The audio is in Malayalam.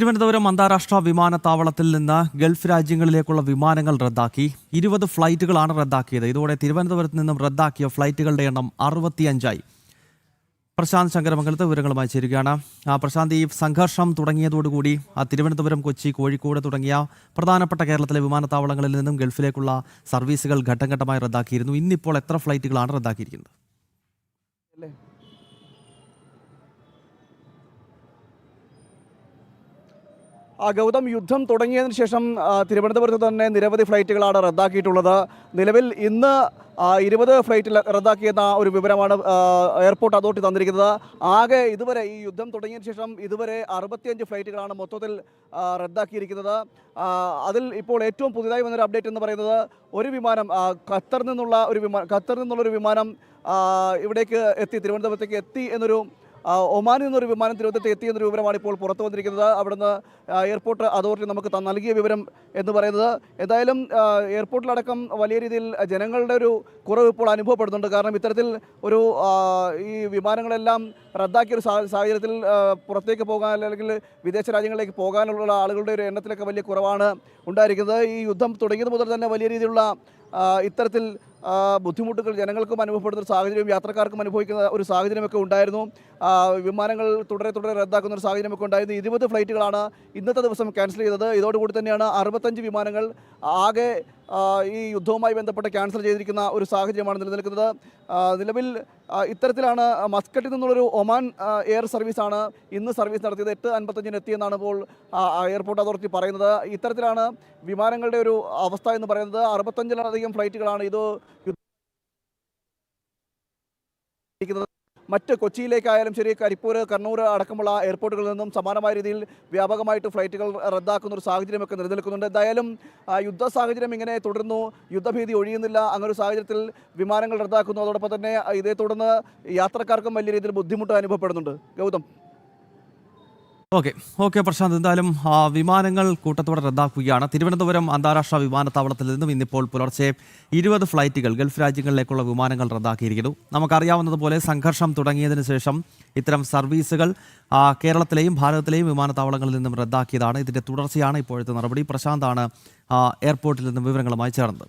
തിരുവനന്തപുരം അന്താരാഷ്ട്ര വിമാനത്താവളത്തിൽ നിന്ന് ഗൾഫ് രാജ്യങ്ങളിലേക്കുള്ള വിമാനങ്ങൾ റദ്ദാക്കി. 20 ഫ്ലൈറ്റുകളാണ് റദ്ദാക്കിയത്. ഇതോടെ തിരുവനന്തപുരത്ത് നിന്നും റദ്ദാക്കിയ ഫ്ലൈറ്റുകളുടെ എണ്ണം 65ആയി. പ്രശാന്ത് ശങ്കരമംഗലത്ത് വിവരങ്ങളുമായി ചേരുകയാണ്. പ്രശാന്ത്, ഈ സംഘർഷം തുടങ്ങിയതോടുകൂടി തിരുവനന്തപുരം, കൊച്ചി, കോഴിക്കോട് തുടങ്ങിയ പ്രധാനപ്പെട്ട കേരളത്തിലെ വിമാനത്താവളങ്ങളിൽ നിന്നും ഗൾഫിലേക്കുള്ള സർവീസുകൾ ഘട്ടം ഘട്ടമായി റദ്ദാക്കിയിരുന്നു. ഇന്നിപ്പോൾ എത്ര ഫ്ലൈറ്റുകളാണ് റദ്ദാക്കിയിരിക്കുന്നത്? ഗൗതം, യുദ്ധം തുടങ്ങിയതിന് ശേഷം തിരുവനന്തപുരത്ത് തന്നെ നിരവധി ഫ്ലൈറ്റുകളാണ് റദ്ദാക്കിയിട്ടുള്ളത്. നിലവിൽ ഇന്ന് 20 ഫ്ലൈറ്റ് റദ്ദാക്കിയെന്ന ഒരു വിവരമാണ് എയർപോർട്ട് അതോറിറ്റി തന്നിരിക്കുന്നത്. ആകെ ഇതുവരെ ഈ യുദ്ധം തുടങ്ങിയതിന് ശേഷം ഇതുവരെ 65 ഫ്ലൈറ്റുകളാണ് മൊത്തത്തിൽ റദ്ദാക്കിയിരിക്കുന്നത്. അതിൽ ഇപ്പോൾ ഏറ്റവും പുതിയതായി വന്നൊരു അപ്ഡേറ്റ് എന്ന് പറയുന്നത് ഒരു വിമാനം ഖത്തറിൽ നിന്നുള്ളൊരു വിമാനം ഇവിടേക്ക് എത്തി, തിരുവനന്തപുരത്തേക്ക് എത്തി എന്നൊരു ഒമാനിൽ നിന്നൊരു വിമാനം തിരുവനന്തപുരത്ത് എത്തിയെന്നൊരു വിവരമാണ് ഇപ്പോൾ പുറത്തു വന്നിരിക്കുന്നത്. അവിടുന്ന് എയർപോർട്ട് അതോറിറ്റി നമുക്ക് നൽകിയ വിവരം എന്ന് പറയുന്നത്. എന്തായാലും എയർപോർട്ടിലടക്കം വലിയ രീതിയിൽ ജനങ്ങളുടെ ഒരു കുറവ് ഇപ്പോൾ അനുഭവപ്പെടുന്നുണ്ട്. കാരണം ഇത്തരത്തിൽ ഒരു ഈ വിമാനങ്ങളെല്ലാം റദ്ദാക്കിയൊരു സാഹചര്യത്തിൽ പുറത്തേക്ക് പോകാൻ അല്ലെങ്കിൽ വിദേശ രാജ്യങ്ങളിലേക്ക് പോകാനുള്ള ആളുകളുടെ ഒരു എണ്ണത്തിലൊക്കെ വലിയ കുറവാണ് ഉണ്ടായിരിക്കുന്നത്. ഈ യുദ്ധം തുടങ്ങിയത് മുതൽ തന്നെ വലിയ രീതിയിലുള്ള ഇത്തരത്തിൽ ബുദ്ധിമുട്ടുകൾ ജനങ്ങൾക്കും അനുഭവപ്പെടുന്ന ഒരു സാഹചര്യവും യാത്രക്കാർക്കും അനുഭവിക്കുന്ന ഒരു സാഹചര്യമൊക്കെ ഉണ്ടായിരുന്നു. വിമാനങ്ങൾ തുടരെ റദ്ദാക്കുന്ന ഒരു സാഹചര്യമൊക്കെ ഉണ്ടായിരുന്നു. 20 ഫ്ലൈറ്റുകളാണ് ഇന്നത്തെ ദിവസം ക്യാൻസൽ ചെയ്തത്. ഇതോടുകൂടി തന്നെയാണ് 65 വിമാനങ്ങൾ ആകെ ഈ യുദ്ധവുമായി ബന്ധപ്പെട്ട് ക്യാൻസൽ ചെയ്തിരിക്കുന്ന ഒരു സാഹചര്യമാണ് നിലനിൽക്കുന്നത്. നിലവിൽ ഇത്തരത്തിലാണ് മസ്കറ്റിൽ നിന്നുള്ളൊരു ഒമാൻ എയർ സർവീസാണ് ഇന്ന് സർവീസ് നടത്തിയത്. 8:55 എത്തിയെന്നാണ് ഇപ്പോൾ എയർപോർട്ട് അതോറിറ്റി പറയുന്നത്. ഇത്തരത്തിലാണ് വിമാനങ്ങളുടെ ഒരു അവസ്ഥ എന്ന് പറയുന്നത്. 65-ലധികം ഫ്ലൈറ്റുകളാണ് ഇത് മറ്റ് കൊച്ചിയിലേക്കായാലും ശരി, കരിപ്പൂർ, കണ്ണൂർ അടക്കമുള്ള എയർപോർട്ടുകളിൽ നിന്നും സമാനമായ രീതിയിൽ വ്യാപകമായിട്ട് ഫ്ലൈറ്റുകൾ റദ്ദാക്കുന്ന ഒരു സാഹചര്യമൊക്കെ നിലനിൽക്കുന്നുണ്ട്. എന്തായാലും യുദ്ധ സാഹചര്യം ഇങ്ങനെ തുടരുന്നു, യുദ്ധഭീതി ഒഴിയുന്നില്ല. അങ്ങനൊരു സാഹചര്യത്തിൽ വിമാനങ്ങൾ റദ്ദാക്കുന്നു. അതോടൊപ്പം തന്നെ ഇതേ തുടർന്ന് യാത്രക്കാർക്കും വലിയ രീതിയിൽ ബുദ്ധിമുട്ട് അനുഭവപ്പെടുന്നുണ്ട്. ഗൗതം. ഓക്കെ പ്രശാന്ത്, എന്തായാലും വിമാനങ്ങൾ കൂട്ടത്തോടെ റദ്ദാക്കുകയാണ്. തിരുവനന്തപുരം അന്താരാഷ്ട്ര വിമാനത്താവളത്തിൽ നിന്നും ഇന്നിപ്പോൾ പുലർച്ചെ 20 ഫ്ലൈറ്റുകൾ ഗൾഫ് രാജ്യങ്ങളിലേക്കുള്ള വിമാനങ്ങൾ റദ്ദാക്കിയിരിക്കുന്നു. നമുക്കറിയാവുന്നതുപോലെ സംഘർഷം തുടങ്ങിയതിനു ശേഷം ഇത്തരം സർവീസുകൾ കേരളത്തിലെയും ഭാരതത്തിലെയും വിമാനത്താവളങ്ങളിൽ നിന്നും റദ്ദാക്കിയതാണ്. ഇതിന്റെ തുടർച്ചയാണ് ഇപ്പോഴത്തെ നടപടി. പ്രശാന്താണ് എയർപോർട്ടിൽ നിന്നും വിവരങ്ങളുമായി ചേർന്നത്.